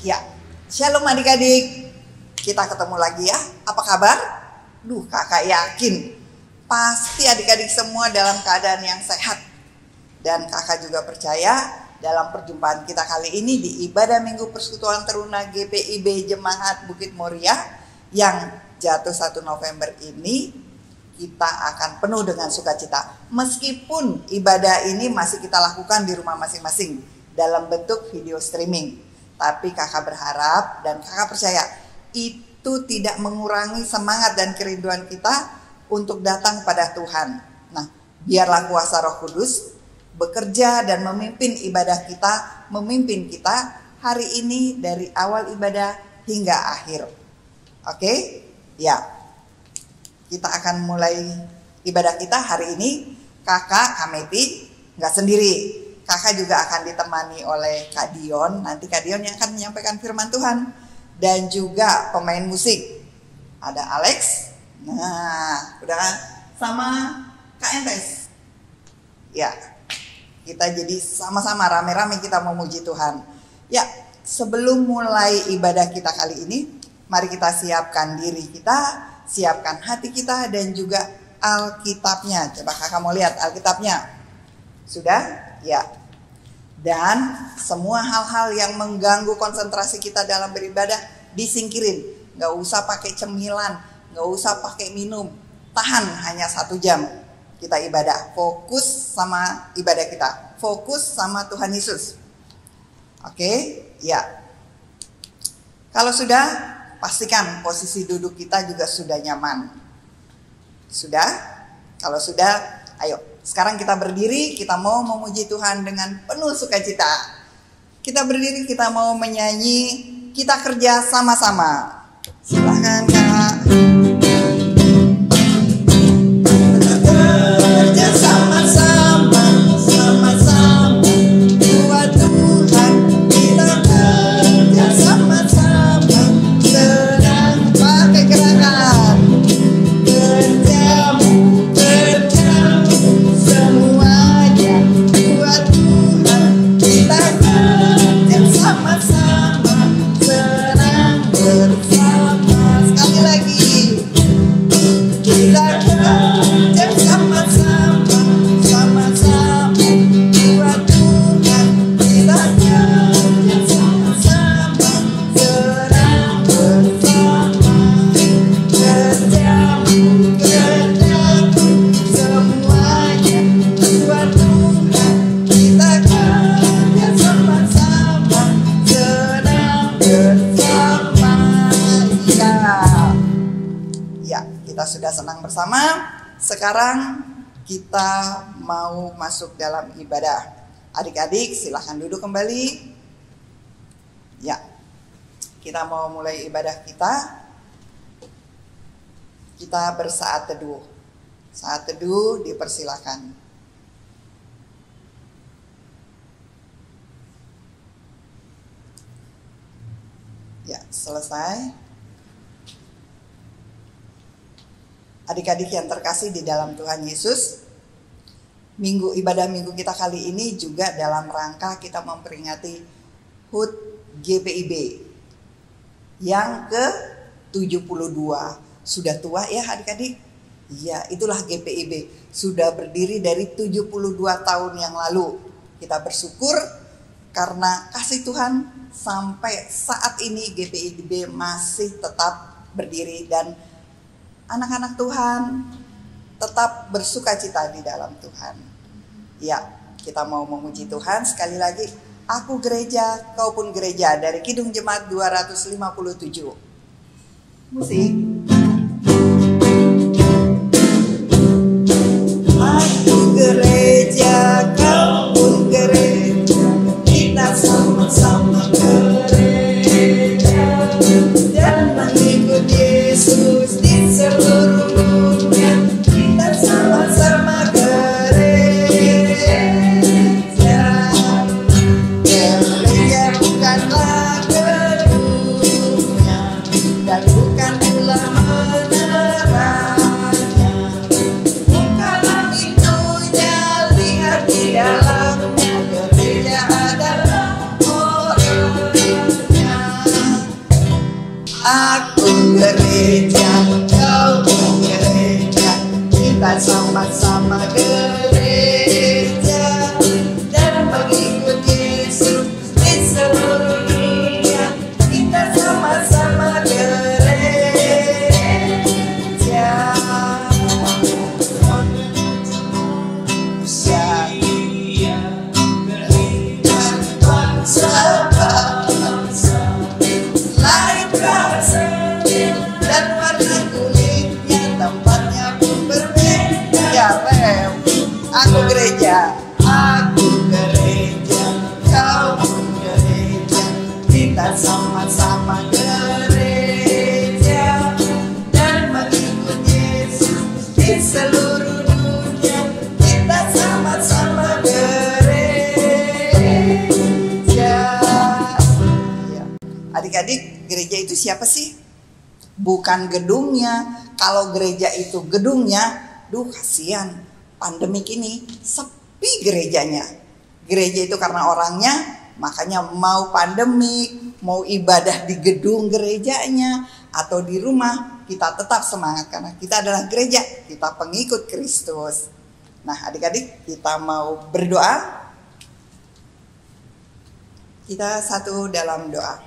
Ya, shalom adik-adik. Kita ketemu lagi ya. Apa kabar? Kakak yakin pasti adik-adik semua dalam keadaan yang sehat. Dan kakak juga percaya dalam perjumpaan kita kali ini di ibadah Minggu Persekutuan Teruna GPIB Jemaat Bukit Moriah yang jatuh 1 November ini, kita akan penuh dengan sukacita. Meskipun ibadah ini masih kita lakukan di rumah masing-masing dalam bentuk video streaming. Tapi kakak berharap dan kakak percaya itu tidak mengurangi semangat dan kerinduan kita untuk datang pada Tuhan. Nah, biarlah kuasa Roh Kudus bekerja dan memimpin ibadah kita, memimpin kita hari ini dari awal ibadah hingga akhir. Oke? Ya. Kita akan mulai ibadah kita hari ini. Kakak Kameti nggak sendiri. Kakak juga akan ditemani oleh Kak Dion. Nanti Kak Dion yang akan menyampaikan firman Tuhan. Dan juga pemain musik. Ada Alex. Nah, udah kan? Sama Kak Entes. Ya, kita jadi sama-sama rame-rame kita memuji Tuhan. Ya, sebelum mulai ibadah kita kali ini, mari kita siapkan diri kita, siapkan hati kita dan juga Alkitabnya. Coba kakak mau lihat Alkitabnya. Sudah? Ya. Dan semua hal-hal yang mengganggu konsentrasi kita dalam beribadah disingkirin. Gak usah pakai cemilan, gak usah pakai minum. Tahan hanya 1 jam kita ibadah. Fokus sama ibadah kita. Fokus sama Tuhan Yesus. Oke? Ya. Kalau sudah, pastikan posisi duduk kita juga sudah nyaman. Sudah? Kalau sudah, ayo. Sekarang kita berdiri, kita mau memuji Tuhan dengan penuh sukacita. Kita berdiri, kita mau menyanyi, kita kerja sama-sama. Silakan Kak. Kerja sama-sama, sama-sama buat Tuhan. Kita kerja sama-sama, senang pakai gerakan. Semuanya buat Tuhan. Kita kerja sama-sama, senang bersama. Sekali lagi. Kita kerja sama-sama, sama-sama buat Tuhan. Kita kerja sama-sama, senang bersama. Kerja semuanya buat Tuhan. Kita kerja sama-sama, senang bersama. Ya, kita sudah senang bersama. Sekarang kita mau masuk dalam ibadah. Adik-adik silahkan duduk kembali. Ya, kita mau mulai ibadah kita. Kita bersaat teduh. Saat teduh dipersilakan. Ya, selesai. Adik-adik yang terkasih di dalam Tuhan Yesus, ibadah minggu kita kali ini juga dalam rangka kita memperingati HUT GPIB yang ke-72. Sudah tua ya adik-adik? Iya, itulah GPIB. Sudah berdiri dari 72 tahun yang lalu. Kita bersyukur karena kasih Tuhan sampai saat ini GPIB masih tetap berdiri dan anak-anak Tuhan tetap bersukacita di dalam Tuhan. Ya, kita mau memuji Tuhan sekali lagi. Aku gereja, kau pun gereja, dari Kidung Jemaat 257. Musik. Aku gereja, kau pun gereja, kita sama-sama gereja dan mengikut Yesus di seluruh dunia. Kita sama-sama gereja. Gereja bukanlah gedungnya dan bukan ulama Adik-adik, gereja itu siapa sih? Bukan gedungnya. Kalau gereja itu gedungnya, kasihan. Pandemik ini sepi gerejanya. Gereja itu karena orangnya, makanya mau pandemik, mau ibadah di gedung gerejanya atau di rumah, kita tetap semangat karena kita adalah gereja, kita pengikut Kristus. Nah, adik-adik, kita mau berdoa. Kita satu dalam doa.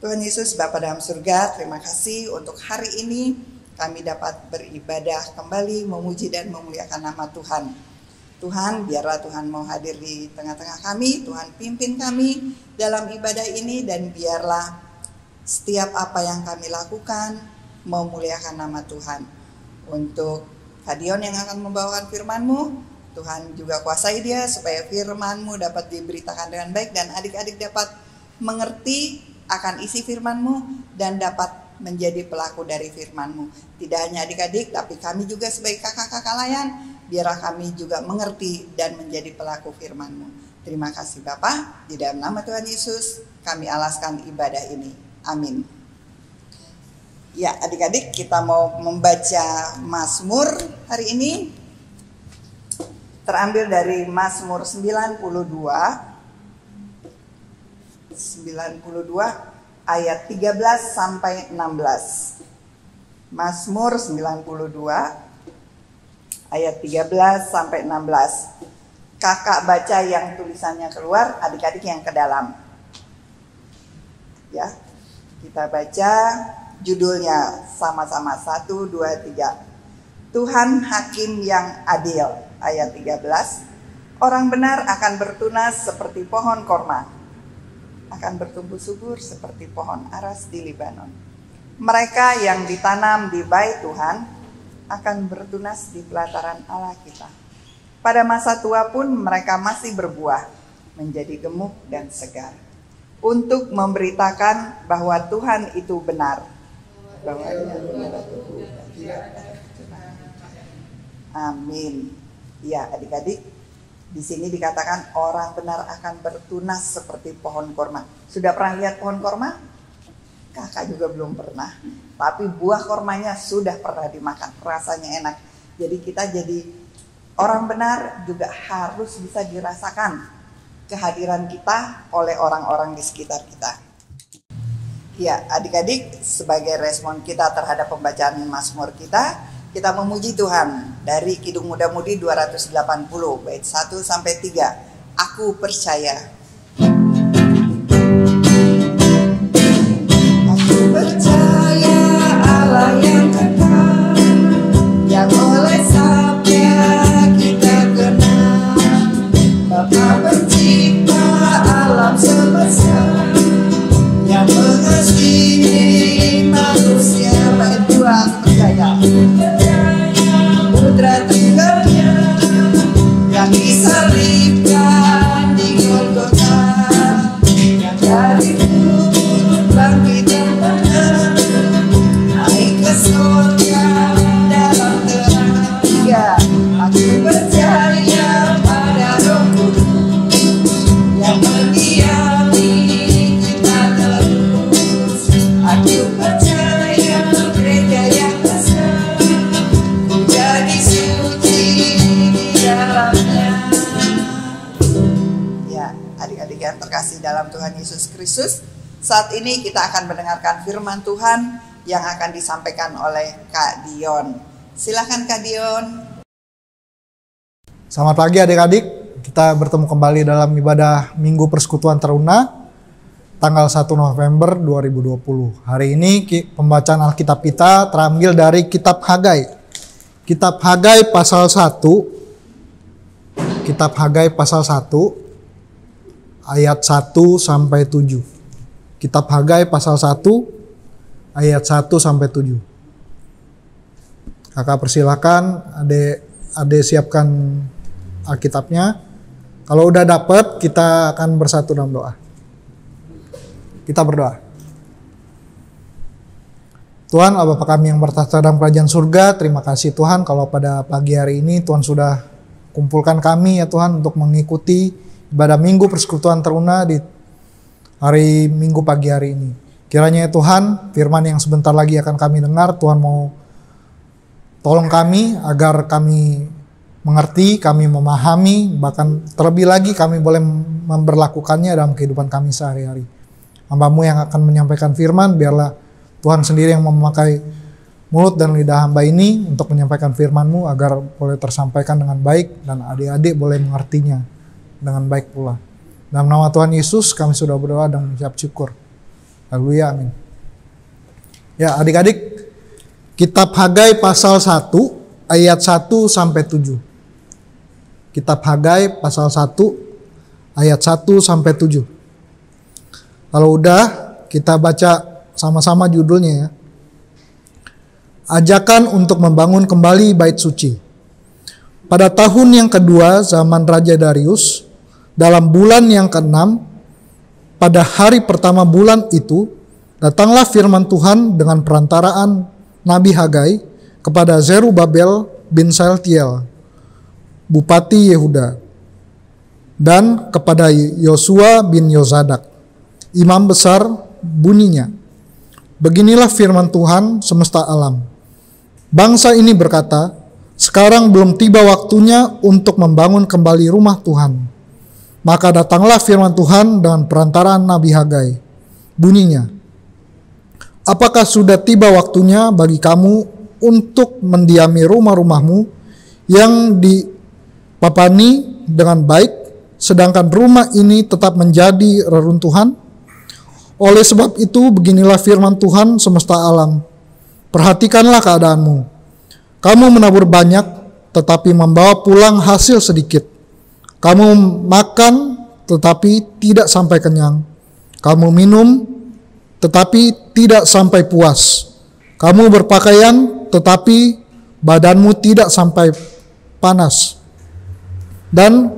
Tuhan Yesus, Bapa dalam surga, terima kasih untuk hari ini kami dapat beribadah kembali, memuji dan memuliakan nama Tuhan. Tuhan, biarlah Tuhan mau hadir di tengah-tengah kami, Tuhan pimpin kami dalam ibadah ini, dan biarlah setiap apa yang kami lakukan memuliakan nama Tuhan. Untuk Kadion yang akan membawakan firman-Mu, Tuhan juga kuasai dia supaya firman-Mu dapat diberitakan dengan baik dan adik-adik dapat mengerti akan isi firman-Mu dan dapat menjadi pelaku dari firman-Mu. Tidak hanya adik-adik, tapi kami juga sebagai kakak-kakak layan, biarlah kami juga mengerti dan menjadi pelaku firman-Mu. Terima kasih Bapa, di dalam nama Tuhan Yesus kami alaskan ibadah ini. Amin. Ya, adik-adik, kita mau membaca Mazmur hari ini. Terambil dari Mazmur 92 ayat 13 sampai 16. Mazmur 92 ayat 13 sampai 16. Kakak baca yang tulisannya keluar, adik-adik yang ke dalam. Ya. Kita baca judulnya sama-sama 1 2 3. Tuhan hakim yang adil. Ayat 13. Orang benar akan bertunas seperti pohon korma, akan bertumbuh subur seperti pohon aras di Libanon. Mereka yang ditanam di bait Tuhan akan bertunas di pelataran Allah kita. Pada masa tua pun mereka masih berbuah, menjadi gemuk dan segar, untuk memberitakan bahwa Tuhan itu benar. Amin. Ya, adik-adik, di sini dikatakan orang benar akan bertunas seperti pohon korma. Sudah pernah lihat pohon korma? Kakak juga belum pernah. Tapi buah kormanya sudah pernah dimakan. Rasanya enak. Jadi kita jadi orang benar juga harus bisa dirasakan kehadiran kita oleh orang-orang di sekitar kita. Ya, adik-adik, sebagai respon kita terhadap pembacaan Mazmur kita memuji Tuhan dari Kidung Muda-Mudi 280 bait 1 sampai 3. Aku percaya. Aku percaya Allah yang kekal, yang oleh sabda kita kenal. Bapa pencipta alam semesta, yang mengasihi manusia. Bait 2, aku percaya. Putra tunggalnya yang disalibkan di Golgota, yang dari kubur bangkit dan menang, naik ke surga dalam terang. 3. Aku percaya pada Roh Kudus yang mendiami kita terus. Aku percaya gereja yang besar, jadi suci di dalamnya. Ya, adik-adik yang terkasih dalam Tuhan Yesus Kristus, saat ini kita akan mendengarkan firman Tuhan yang akan disampaikan oleh Kak Dion. Silakan Kak Dion. Selamat pagi adik-adik, kita bertemu kembali dalam ibadah Minggu Persekutuan Teruna tanggal 1 November 2020. Hari ini pembacaan Alkitab kita terambil dari Kitab Hagai. Kitab Hagai pasal 1. Kitab Hagai pasal 1 ayat 1 sampai 7. Kitab Hagai pasal 1 ayat 1 sampai 7. Kakak persilakan, Ade siapkan Alkitabnya. Kalau udah dapet, kita akan bersatu dalam doa. Kita berdoa. Tuhan, Bapa kami yang bertahta dalam kerajaan surga, terima kasih Tuhan kalau pada pagi hari ini Tuhan sudah kumpulkan kami ya Tuhan untuk mengikuti ibadah Minggu Persekutuan Teruna di hari Minggu pagi hari ini. Kiranya ya Tuhan, firman yang sebentar lagi akan kami dengar, Tuhan mau tolong kami agar kami mengerti, kami memahami, bahkan terlebih lagi kami boleh memberlakukannya dalam kehidupan kami sehari-hari. Hamba-Mu yang akan menyampaikan firman, biarlah Tuhan sendiri yang memakai mulut dan lidah hamba ini untuk menyampaikan firman-Mu agar boleh tersampaikan dengan baik dan adik-adik boleh mengertinya dengan baik pula. Dalam nama Tuhan Yesus kami sudah berdoa dan mengucap syukur. Haleluya, amin. Ya, adik-adik, Kitab Hagai pasal 1 ayat 1 sampai 7. Kitab Hagai pasal 1 ayat 1 sampai 7. Kalau udah, kita baca sama-sama judulnya ya. Ajakan untuk membangun kembali bait suci. Pada tahun yang kedua zaman Raja Darius, dalam bulan yang ke-6, pada hari pertama bulan itu, datanglah firman Tuhan dengan perantaraan Nabi Hagai kepada Zerubabel bin Saltiel, Bupati Yehuda, dan kepada Yosua bin Yozadak, Imam besar, bunyinya, beginilah firman Tuhan semesta alam. Bangsa ini berkata, sekarang belum tiba waktunya untuk membangun kembali rumah Tuhan. Maka datanglah firman Tuhan dengan perantaraan Nabi Hagai. Bunyinya, apakah sudah tiba waktunya bagi kamu untuk mendiami rumah-rumahmu yang dipapani dengan baik, sedangkan rumah ini tetap menjadi reruntuhan? Oleh sebab itu, beginilah firman Tuhan semesta alam. Perhatikanlah keadaanmu. Kamu menabur banyak, tetapi membawa pulang hasil sedikit. Kamu makan, tetapi tidak sampai kenyang. Kamu minum, tetapi tidak sampai puas. Kamu berpakaian, tetapi badanmu tidak sampai panas. Dan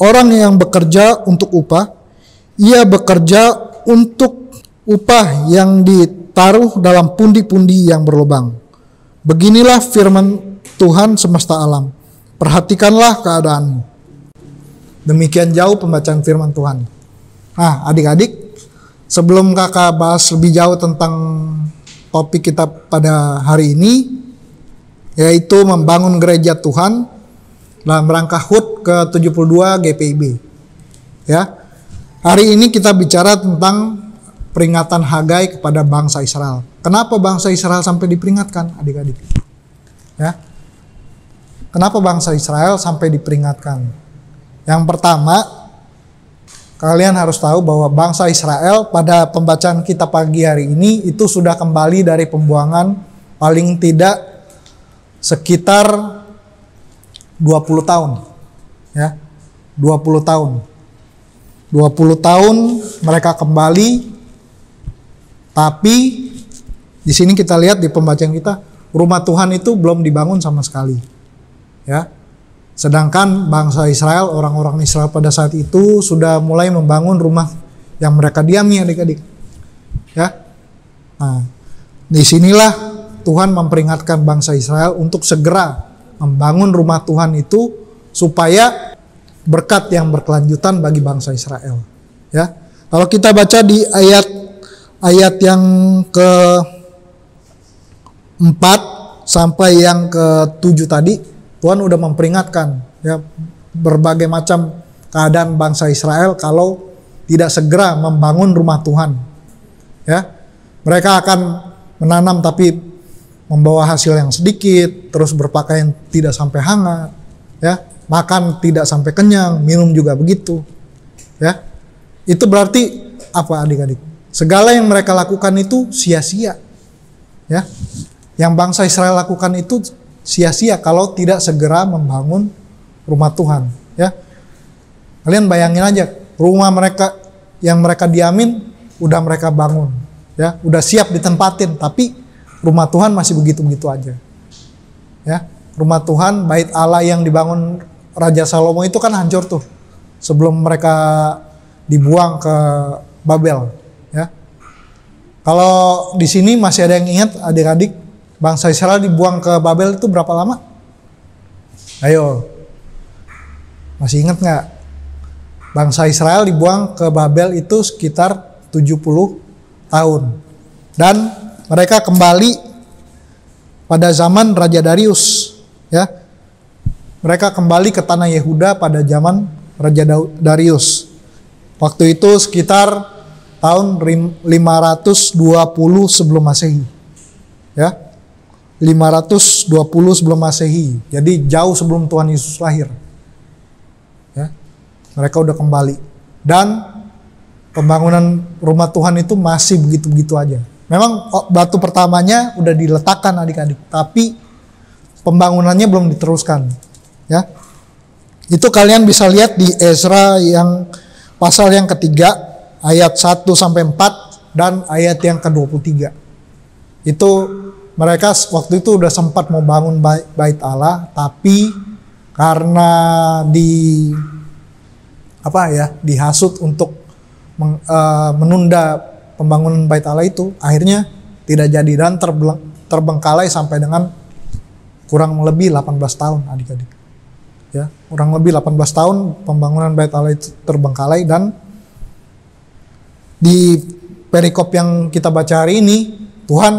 orang yang bekerja untuk upah, ia bekerja untuk upah yang ditaruh dalam pundi-pundi yang berlubang. Beginilah firman Tuhan semesta alam. Perhatikanlah keadaanmu. Demikian jauh pembacaan firman Tuhan. Nah, adik-adik, sebelum kakak bahas lebih jauh tentang topik kita pada hari ini, yaitu membangun gereja Tuhan dalam rangka HUT ke-72 GPIB. Ya, hari ini kita bicara tentang peringatan Hagai kepada bangsa Israel. Kenapa bangsa Israel sampai diperingatkan, adik-adik? Ya, kenapa bangsa Israel sampai diperingatkan? Yang pertama, kalian harus tahu bahwa bangsa Israel pada pembacaan kita pagi hari ini itu sudah kembali dari pembuangan paling tidak sekitar 20 tahun. Ya, 20 tahun. 20 tahun mereka kembali, tapi di sini kita lihat di pembacaan kita, rumah Tuhan itu belum dibangun sama sekali. Ya. Sedangkan bangsa Israel, orang-orang Israel pada saat itu sudah mulai membangun rumah yang mereka diami, adik-adik. Ya, nah, disinilah Tuhan memperingatkan bangsa Israel untuk segera membangun rumah Tuhan itu supaya berkat yang berkelanjutan bagi bangsa Israel. Ya, kalau kita baca di ayat yang ke-4 sampai yang ke-7 tadi, Tuhan udah memperingatkan ya berbagai macam keadaan bangsa Israel kalau tidak segera membangun rumah Tuhan. Ya, mereka akan menanam tapi membawa hasil yang sedikit, terus berpakaian tidak sampai hangat, ya, makan tidak sampai kenyang, minum juga begitu. Ya, itu berarti apa, adik-adik? Segala yang mereka lakukan itu sia-sia. Ya, yang bangsa Israel lakukan itu sia-sia kalau tidak segera membangun rumah Tuhan. Ya, kalian bayangin aja, rumah mereka yang mereka diamin udah mereka bangun, ya, udah siap ditempatin, tapi rumah Tuhan masih begitu-begitu aja. Ya, rumah Tuhan, bait Allah yang dibangun Raja Salomo itu kan hancur tuh sebelum mereka dibuang ke Babel. Ya, kalau di sini masih ada yang ingat, adik-adik, bangsa Israel dibuang ke Babel itu berapa lama? Ayo, masih ingat nggak? Bangsa Israel dibuang ke Babel itu sekitar 70 tahun. Dan mereka kembali pada zaman Raja Darius, ya. Mereka kembali ke tanah Yehuda pada zaman Raja Darius. Waktu itu sekitar tahun 520 sebelum Masehi. Ya. 520 sebelum Masehi. Jadi jauh sebelum Tuhan Yesus lahir. Ya. Mereka udah kembali. Dan pembangunan rumah Tuhan itu masih begitu-begitu aja. Memang batu pertamanya udah diletakkan adik-adik, tapi pembangunannya belum diteruskan. Ya, itu kalian bisa lihat di Ezra yang pasal yang ketiga ayat 1-4 dan ayat yang ke-23. Itu mereka waktu itu udah sempat mau bangun bait Allah, tapi karena dihasut untuk menunda pembangunan bait Allah itu, akhirnya tidak jadi dan terbengkalai sampai dengan kurang lebih 18 tahun adik-adik. Ya, kurang lebih 18 tahun pembangunan bait Allah itu terbengkalai. Dan di perikop yang kita baca hari ini, Tuhan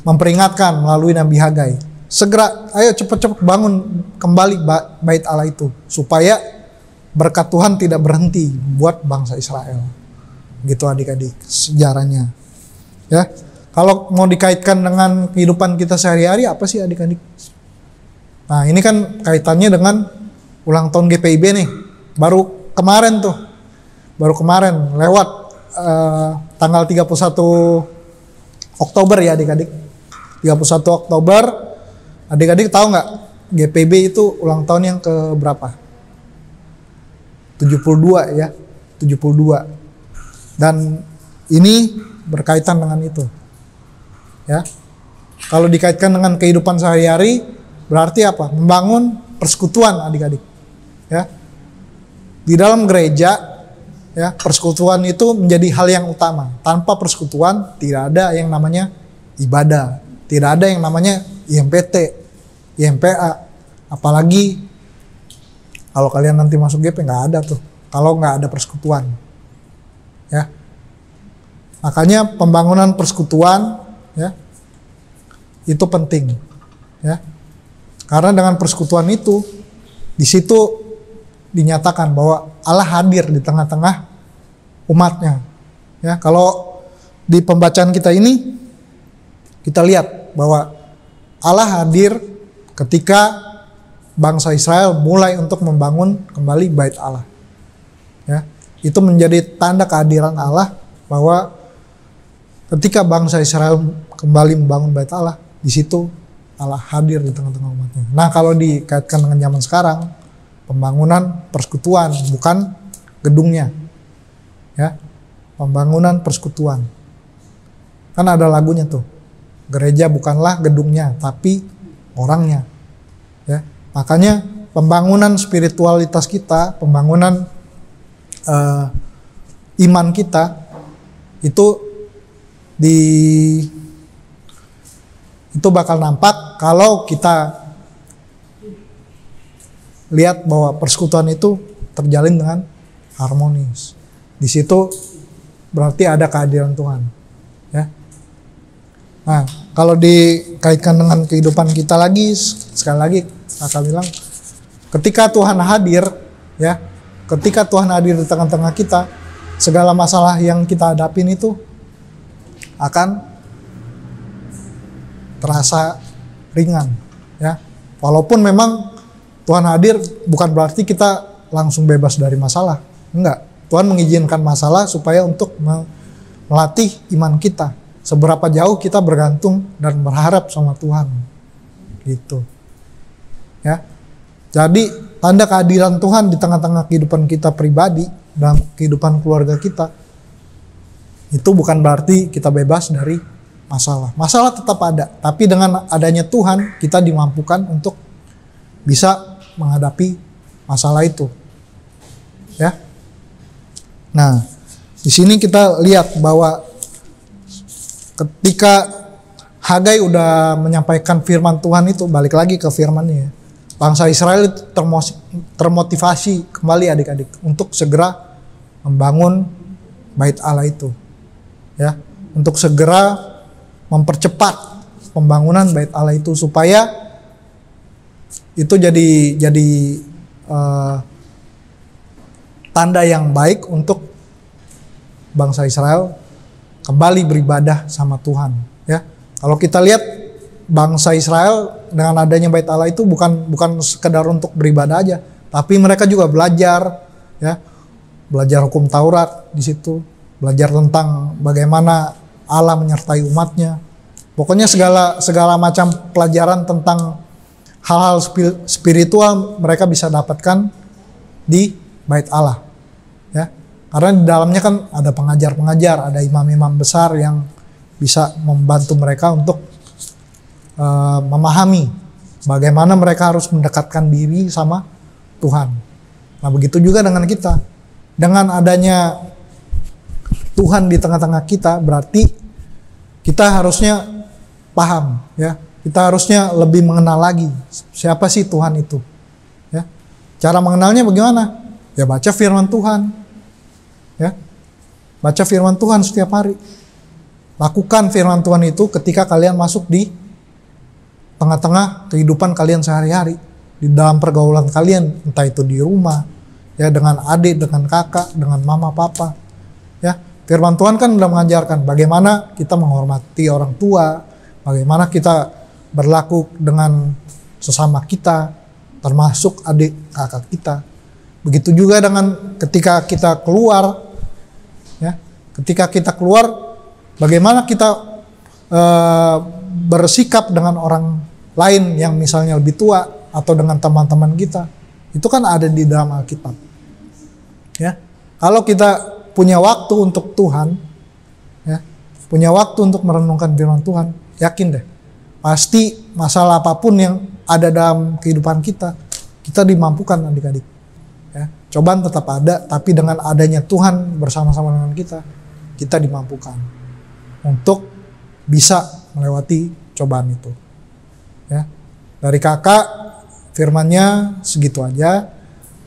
memperingatkan melalui Nabi Hagai, segera ayo cepat-cepat bangun kembali bait Allah itu, supaya berkat Tuhan tidak berhenti buat bangsa Israel. Gitu adik-adik sejarahnya. Ya, kalau mau dikaitkan dengan kehidupan kita sehari-hari, apa sih adik-adik? Nah, ini kan kaitannya dengan ulang tahun GPIB nih. Baru kemarin lewat tanggal 31 Oktober ya adik-adik. 31 Oktober, adik-adik tahu nggak GPIB itu ulang tahun yang ke berapa? 72 ya, 72. Dan ini berkaitan dengan itu. Ya. Kalau dikaitkan dengan kehidupan sehari-hari, berarti apa? Membangun persekutuan adik-adik. Ya. Di dalam gereja, ya, persekutuan itu menjadi hal yang utama. Tanpa persekutuan tidak ada yang namanya ibadah, tidak ada yang namanya IMPT, IMPA. Apalagi kalau kalian nanti masuk GP nggak ada tuh. Kalau nggak ada persekutuan. Ya, makanya pembangunan persekutuan, ya, itu penting, ya, karena dengan persekutuan itu di situ dinyatakan bahwa Allah hadir di tengah-tengah umatnya. Ya, kalau di pembacaan kita ini kita lihat bahwa Allah hadir ketika bangsa Israel mulai untuk membangun kembali bait Allah. Ya. Itu menjadi tanda kehadiran Allah bahwa ketika bangsa Israel kembali membangun bait Allah, di situ Allah hadir di tengah-tengah umatnya. Nah, kalau dikaitkan dengan zaman sekarang, pembangunan persekutuan bukan gedungnya. Ya. Pembangunan persekutuan. Kan ada lagunya tuh. Gereja bukanlah gedungnya, tapi orangnya. Ya. Makanya pembangunan spiritualitas kita, pembangunan iman kita itu bakal nampak kalau kita lihat bahwa persekutuan itu terjalin dengan harmonis. Di situ berarti ada kehadiran Tuhan. Ya. Nah, kalau dikaitkan dengan kehidupan kita lagi, sekali lagi kakak bilang, ketika Tuhan hadir, ya. Ketika Tuhan hadir di tengah-tengah kita, segala masalah yang kita hadapin itu akan terasa ringan, ya. Walaupun memang Tuhan hadir bukan berarti kita langsung bebas dari masalah. Enggak. Tuhan mengizinkan masalah supaya untuk melatih iman kita. Seberapa jauh kita bergantung dan berharap sama Tuhan. Gitu. Ya. Jadi tanda kehadiran Tuhan di tengah-tengah kehidupan kita pribadi dan kehidupan keluarga kita itu bukan berarti kita bebas dari masalah. Masalah tetap ada, tapi dengan adanya Tuhan kita dimampukan untuk bisa menghadapi masalah itu. Ya. Nah, di sini kita lihat bahwa ketika Hagai udah menyampaikan firman Tuhan itu, balik lagi ke firman-Nya. Bangsa Israel termotivasi kembali adik-adik untuk segera membangun bait Allah itu, ya, untuk segera mempercepat pembangunan bait Allah itu supaya itu jadi tanda yang baik untuk bangsa Israel kembali beribadah sama Tuhan, ya. Kalau kita lihat bangsa Israel dengan adanya bait Allah itu bukan sekedar untuk beribadah aja, tapi mereka juga belajar, ya, belajar hukum Taurat di situ, belajar tentang bagaimana Allah menyertai umatnya. Pokoknya segala macam pelajaran tentang hal-hal spiritual mereka bisa dapatkan di bait Allah, ya. Karena di dalamnya kan ada pengajar-pengajar, ada imam-imam besar yang bisa membantu mereka untuk memahami bagaimana mereka harus mendekatkan diri sama Tuhan. Nah, begitu juga dengan kita. Dengan adanya Tuhan di tengah-tengah kita, berarti kita harusnya paham, ya. Kita harusnya lebih mengenal lagi siapa sih Tuhan itu, ya. Cara mengenalnya bagaimana? Ya baca firman Tuhan, ya. Baca firman Tuhan setiap hari. Lakukan firman Tuhan itu ketika kalian masuk di tengah-tengah kehidupan kalian sehari-hari, di dalam pergaulan kalian, entah itu di rumah, ya, dengan adik, dengan kakak, dengan mama, papa, ya. Firman Tuhan kan sudah mengajarkan bagaimana kita menghormati orang tua, bagaimana kita berlaku dengan sesama kita, termasuk adik kakak kita. Begitu juga dengan ketika kita keluar, ya, ketika kita keluar, bagaimana kita bersikap dengan orang lain yang misalnya lebih tua atau dengan teman-teman kita, itu kan ada di dalam Alkitab, ya. Kalau kita punya waktu untuk Tuhan, ya, punya waktu untuk merenungkan firman Tuhan, yakin deh, pasti masalah apapun yang ada dalam kehidupan kita dimampukan, adik-adik, ya. Cobaan tetap ada, tapi dengan adanya Tuhan bersama-sama dengan kita dimampukan untuk bisa melewati cobaan itu, ya. Dari kakak firmannya segitu aja,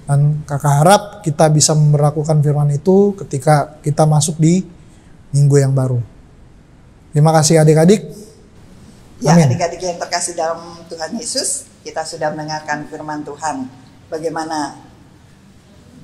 dan kakak harap kita bisa memperlakukan firman itu ketika kita masuk di minggu yang baru. Terima kasih adik-adik. Ya, Amin. adik-adik yang terkasih dalam Tuhan Yesus, kita sudah mendengarkan firman Tuhan. Bagaimana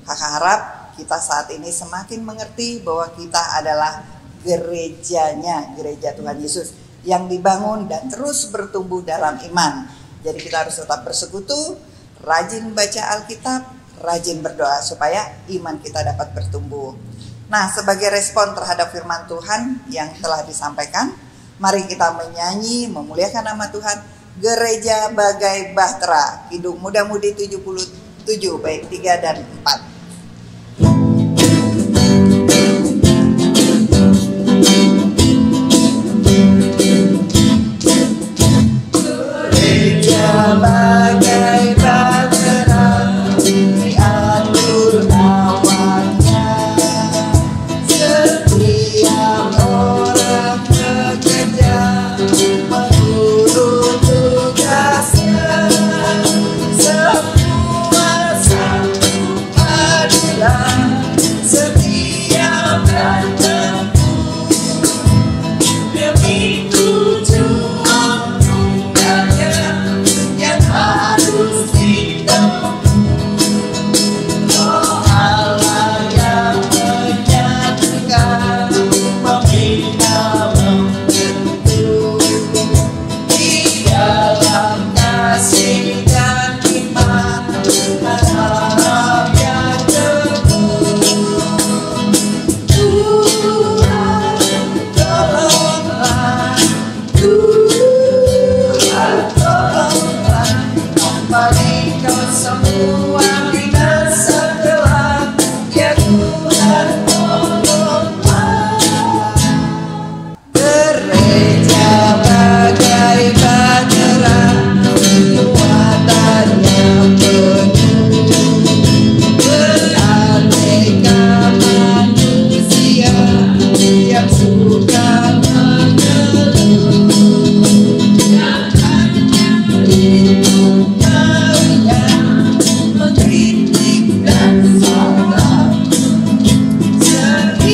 kakak harap kita saat ini semakin mengerti bahwa kita adalah gerejanya, gereja Tuhan Yesus yang dibangun dan terus bertumbuh dalam iman. Jadi kita harus tetap bersekutu, rajin baca Alkitab, rajin berdoa supaya iman kita dapat bertumbuh. Nah, sebagai respon terhadap firman Tuhan yang telah disampaikan, mari kita menyanyi memuliakan nama Tuhan, Gereja Bagai Bahtera, Kidung Muda-Mudi 77 baik 3 dan 4. Bagai bahtera diatur awalnya, setiap orang bekerja mengurus tugasnya, semua satu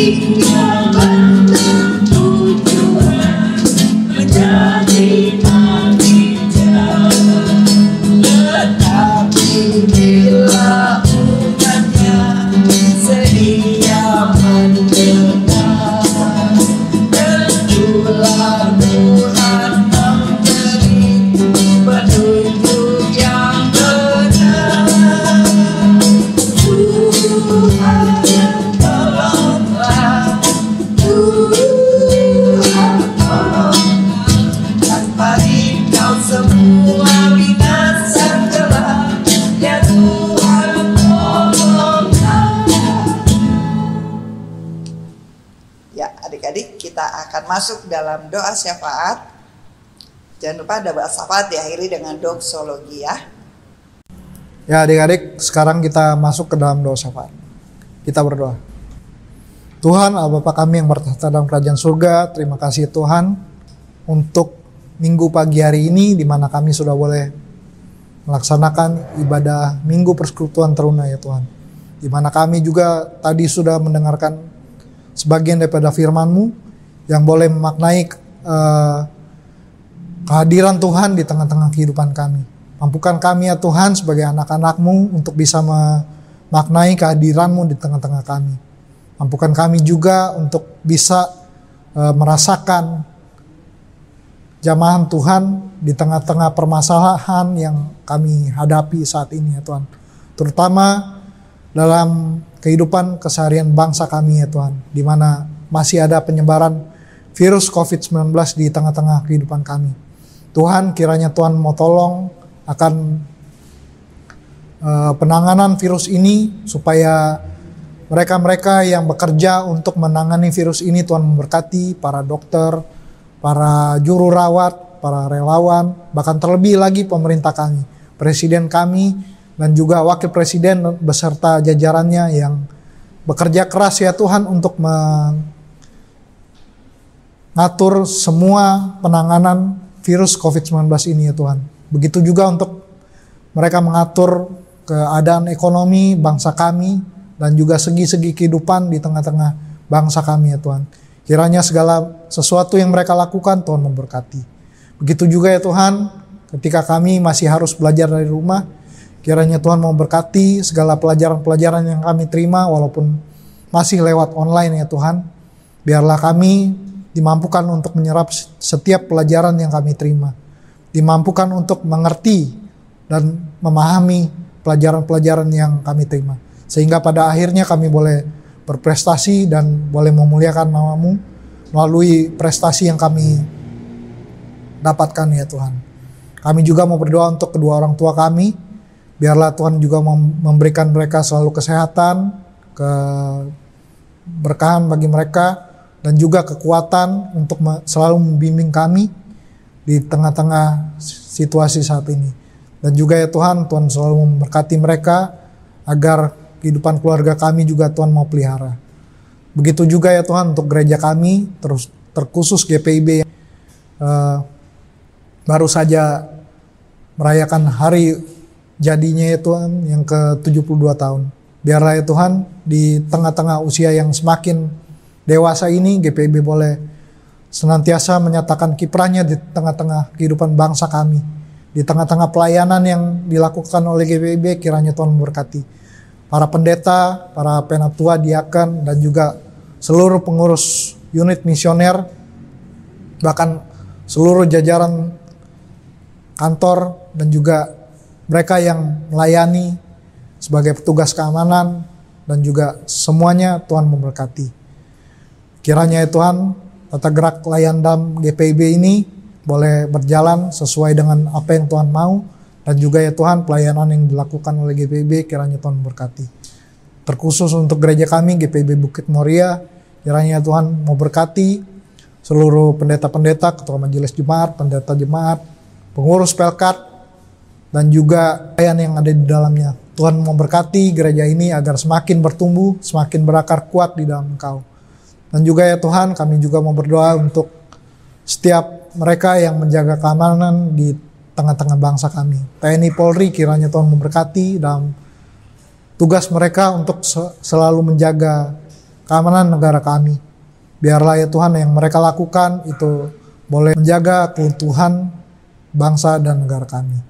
hingga bertujuan menjadi manusia. Tetapi bila umatnya sedia mendengar, tentulah Tuhan memberi petunjuk yang benar. Tuhan tolonglah, Tuhan tolonglah, tanpa Engkau semua binasa kelak. Ya Tuhan tolonglah. Ya adik-adik, kita akan masuk dalam doa syafaat. Jangan lupa ada doa syafaat diakhiri dengan doksologi ya. Ya adik-adik, sekarang kita masuk ke dalam doa syafaat. Kita berdoa. Tuhan, Allah Bapa kami yang bertahta dalam kerajaan surga, terima kasih Tuhan untuk minggu pagi hari ini di mana kami sudah boleh melaksanakan ibadah minggu persekutuan teruna ya Tuhan. Di mana kami juga tadi sudah mendengarkan sebagian daripada firman-Mu yang boleh memaknai kehadiran Tuhan di tengah-tengah kehidupan kami. Mampukan kami ya Tuhan sebagai anak-anak-Mu untuk bisa memaknai kehadiran-Mu di tengah-tengah kami. Mampukan kami juga untuk bisa merasakan jamahan Tuhan di tengah-tengah permasalahan yang kami hadapi saat ini ya Tuhan. Terutama dalam kehidupan keseharian bangsa kami ya Tuhan, di mana masih ada penyebaran virus COVID-19 di tengah-tengah kehidupan kami. Tuhan, kiranya Tuhan mau tolong akan penanganan virus ini, supaya mereka-mereka yang bekerja untuk menangani virus ini, Tuhan memberkati para dokter, para juru rawat, para relawan, bahkan terlebih lagi pemerintah kami, presiden kami, dan juga wakil presiden beserta jajarannya yang bekerja keras ya Tuhan untuk mengatur semua penanganan virus COVID-19 ini ya Tuhan. Begitu juga untuk mereka mengatur keadaan ekonomi bangsa kami dan juga segi-segi kehidupan di tengah-tengah bangsa kami ya Tuhan. Kiranya segala sesuatu yang mereka lakukan Tuhan memberkati. Begitu juga ya Tuhan ketika kami masih harus belajar dari rumah, kiranya Tuhan memberkati segala pelajaran-pelajaran yang kami terima walaupun masih lewat online ya Tuhan. Biarlah kami dimampukan untuk menyerap setiap pelajaran yang kami terima. Dimampukan untuk mengerti dan memahami pelajaran-pelajaran yang kami terima. Sehingga pada akhirnya kami boleh berprestasi dan boleh memuliakan nama-Mu melalui prestasi yang kami dapatkan ya Tuhan. Kami juga mau berdoa untuk kedua orang tua kami. Biarlah Tuhan juga memberikan mereka selalu kesehatan, keberkahan bagi mereka, dan juga kekuatan untuk selalu membimbing kami di tengah-tengah situasi saat ini. Dan juga ya Tuhan, Tuhan selalu memberkati mereka agar kehidupan keluarga kami juga Tuhan mau pelihara. Begitu juga ya Tuhan untuk gereja kami, terkhusus GPIB yang baru saja merayakan hari jadinya ya Tuhan yang ke-72 tahun. Biarlah ya Tuhan di tengah-tengah usia yang semakin dewasa ini, GPIB boleh senantiasa menyatakan kiprahnya di tengah-tengah kehidupan bangsa kami. Di tengah-tengah pelayanan yang dilakukan oleh GPIB, kiranya Tuhan memberkati para pendeta, para penatua, diaken, dan juga seluruh pengurus unit misioner, bahkan seluruh jajaran kantor, dan juga mereka yang melayani sebagai petugas keamanan, dan juga semuanya Tuhan memberkati. Kiranya ya Tuhan, tata gerak Layandam GPIB ini boleh berjalan sesuai dengan apa yang Tuhan mau, dan juga ya Tuhan pelayanan yang dilakukan oleh GPIB kiranya Tuhan berkati. Terkhusus untuk gereja kami GPIB Bukit Moria, kiranya Tuhan mau berkati seluruh pendeta-pendeta, ketua majelis jemaat, pendeta jemaat, pengurus pelkat, dan juga pelayan yang ada di dalamnya. Tuhan memberkati gereja ini agar semakin bertumbuh, semakin berakar kuat di dalam Engkau. Dan juga ya Tuhan, kami juga mau berdoa untuk setiap mereka yang menjaga keamanan di tengah-tengah bangsa kami. TNI Polri kiranya Tuhan memberkati dalam tugas mereka untuk selalu menjaga keamanan negara kami. Biarlah ya Tuhan yang mereka lakukan itu boleh menjaga keutuhan bangsa dan negara kami.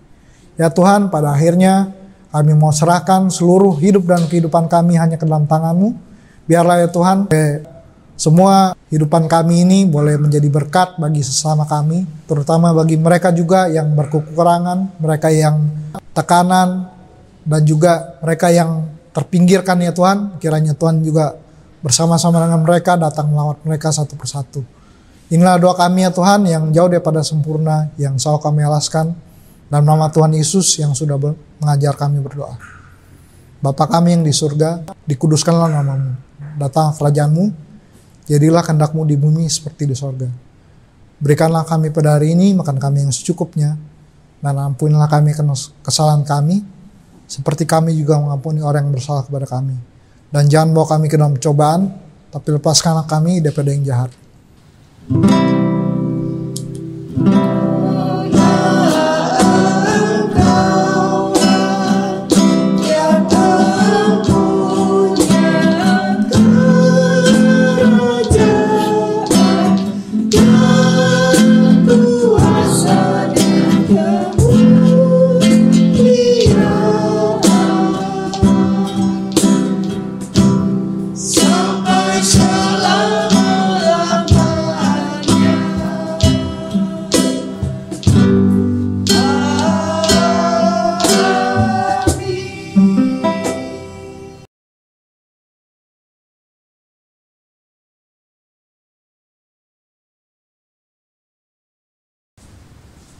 Ya Tuhan, pada akhirnya kami mau serahkan seluruh hidup dan kehidupan kami hanya ke dalam tangan-Mu. Biarlah ya Tuhan, semua kehidupan kami ini boleh menjadi berkat bagi sesama kami, terutama bagi mereka juga yang berkekurangan, mereka yang tekanan, dan juga mereka yang terpinggirkan ya Tuhan. Kiranya Tuhan juga bersama-sama dengan mereka datang melawat mereka satu persatu. Inilah doa kami ya Tuhan yang jauh daripada sempurna, yang selalu kami alaskan dalam nama Tuhan Yesus yang sudah mengajar kami berdoa. Bapa kami yang di surga, dikuduskanlah nama-Mu, datang kerajaan-Mu, jadilah kehendak-Mu di bumi seperti di surga. Berikanlah kami pada hari ini makan kami yang secukupnya, dan ampunilah kami kesalahan kami, seperti kami juga mengampuni orang yang bersalah kepada kami. Dan jangan bawa kami ke dalam cobaan, tapi lepaskanlah kami daripada yang jahat.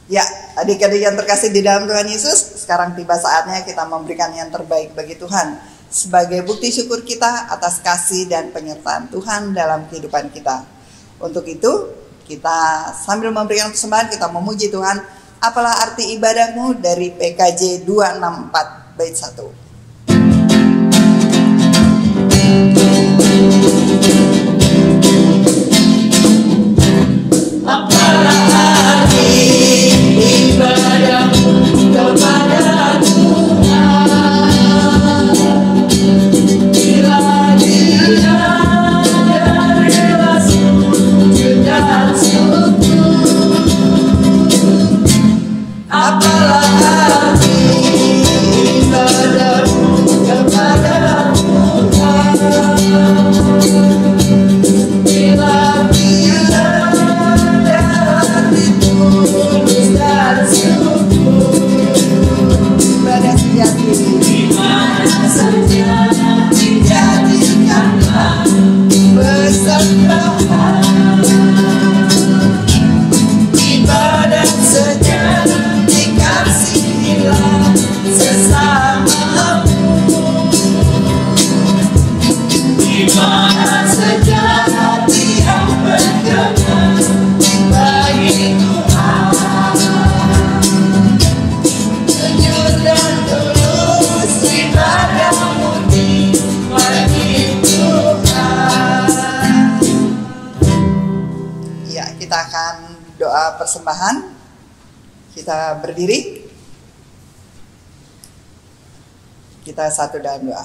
Ya, adik-adik yang terkasih di dalam Tuhan Yesus, sekarang tiba saatnya kita memberikan yang terbaik bagi Tuhan sebagai bukti syukur kita atas kasih dan penyertaan Tuhan dalam kehidupan kita. Untuk itu, kita sambil memberikan persembahan, kita memuji Tuhan. Apalah arti ibadahmu dari PKJ 264 bait 1. Apalah arti ibadahmu kepada Tuhan, bila Dia rela sujud dan syukur. Apalah arti ibadahmu kepada Tuhan, bila Dia Ibadah sejati dijadikanlah bersembahkan. ibadah sejati kasihilah sesamamu. Ibadah sejati yang berkenan bagi Tuhan. Jujur dan tulus ibadahmu bagi Tuhan. Ya, kita akan doa persembahan. Kita berdiri. Kita satu dalam doa.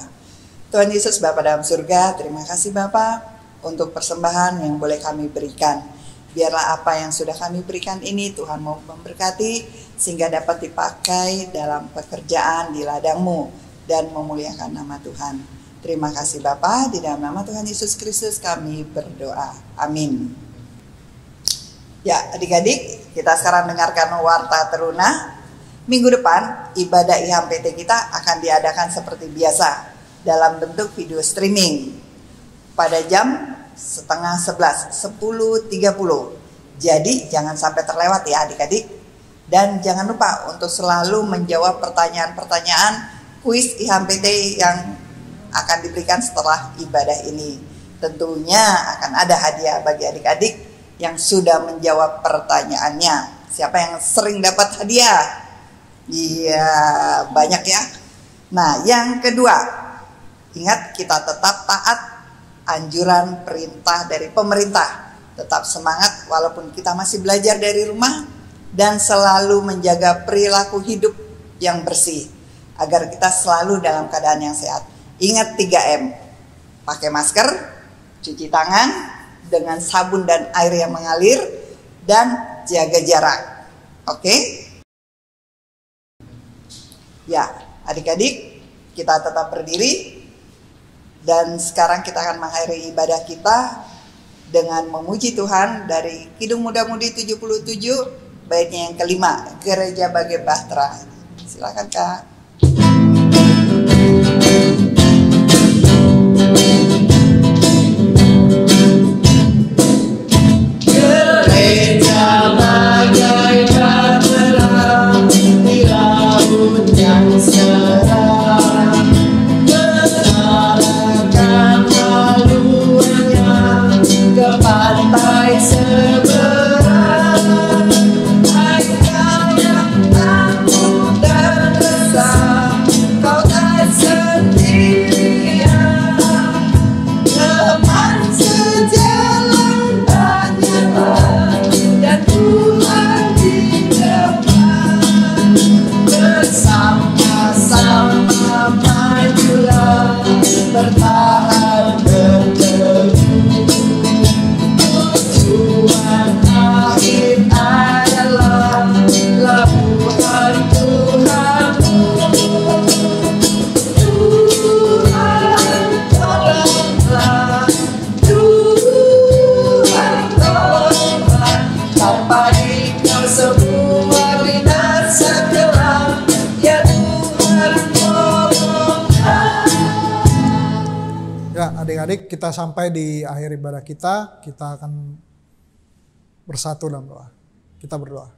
Tuhan Yesus Bapa dalam surga, terima kasih Bapa untuk persembahan yang boleh kami berikan. Biarlah apa yang sudah kami berikan ini Tuhan mau memberkati sehingga dapat dipakai dalam pekerjaan di ladang-Mu dan memuliakan nama Tuhan. Terima kasih Bapa, di dalam nama Tuhan Yesus Kristus kami berdoa. Amin. Ya, adik-adik, kita sekarang dengarkan warta teruna. Minggu depan ibadah IHAMPT kita akan diadakan seperti biasa dalam bentuk video streaming pada jam 10:30, 10:30. Jadi jangan sampai terlewat ya adik-adik. Dan jangan lupa untuk selalu menjawab pertanyaan-pertanyaan kuis IHAMPT yang akan diberikan setelah ibadah ini. Tentunya akan ada hadiah bagi adik-adik yang sudah menjawab pertanyaannya. Siapa yang sering dapat hadiah? Iya, banyak ya. Nah, yang kedua, ingat kita tetap taat anjuran perintah dari pemerintah. Tetap semangat walaupun kita masih belajar dari rumah dan selalu menjaga perilaku hidup yang bersih agar kita selalu dalam keadaan yang sehat. Ingat 3M. Pakai masker, Cuci tangan dengan sabun dan air yang mengalir, dan jaga jarak. Oke? Ya, adik-adik, kita tetap berdiri. Dan sekarang kita akan mengakhiri ibadah kita dengan memuji Tuhan dari Kidung Muda-Mudi 77, baitnya yang kelima, Gereja Bagai Bahtera. Silakan Kak. Gereja bagai bahtera di laut yang cerah, mengarahkan haluannya ke pantai seberang. Hai kau yang takut dan resah, kau tak sendirian. Teman sejalan hanyalah, dan Tuhan di depan. Bersama-sama majulah, bertahan berteduh. Tujuan akhir adalah labuhan Tuhanmu. Tuhan tolonglah, Tuhan tolonglah, tanpa Dikau semua binasa kelam. Ya Tuhan tolonglah. Ya, adik-adik, kita sampai di akhir ibadah kita. Kita akan bersatu dalam doa. Kita berdoa.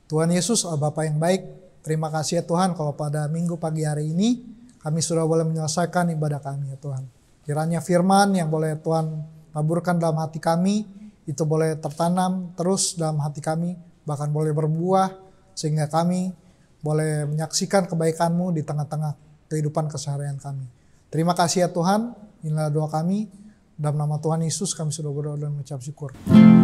Tuhan Yesus, Bapa yang baik, terima kasih ya Tuhan kalau pada minggu pagi hari ini kami sudah boleh menyelesaikan ibadah kami ya Tuhan. Kiranya firman yang boleh Tuhan taburkan dalam hati kami, itu boleh tertanam terus dalam hati kami, bahkan boleh berbuah, sehingga kami boleh menyaksikan kebaikan-Mu di tengah-tengah kehidupan keseharian kami. Terima kasih ya Tuhan, inilah doa kami. Dalam nama Tuhan Yesus kami sudah berdoa dan mengucap syukur. Amin.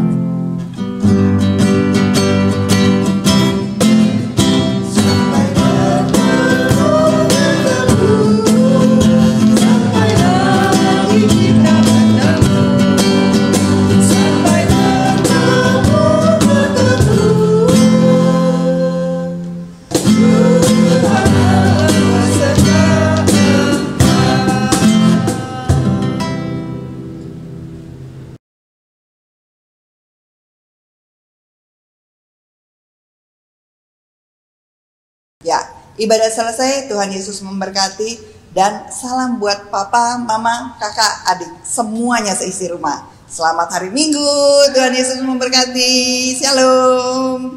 Ya, ibadah selesai, Tuhan Yesus memberkati, dan salam buat papa, mama, kakak, adik, semuanya seisi rumah. Selamat hari Minggu, Tuhan Yesus memberkati. Shalom.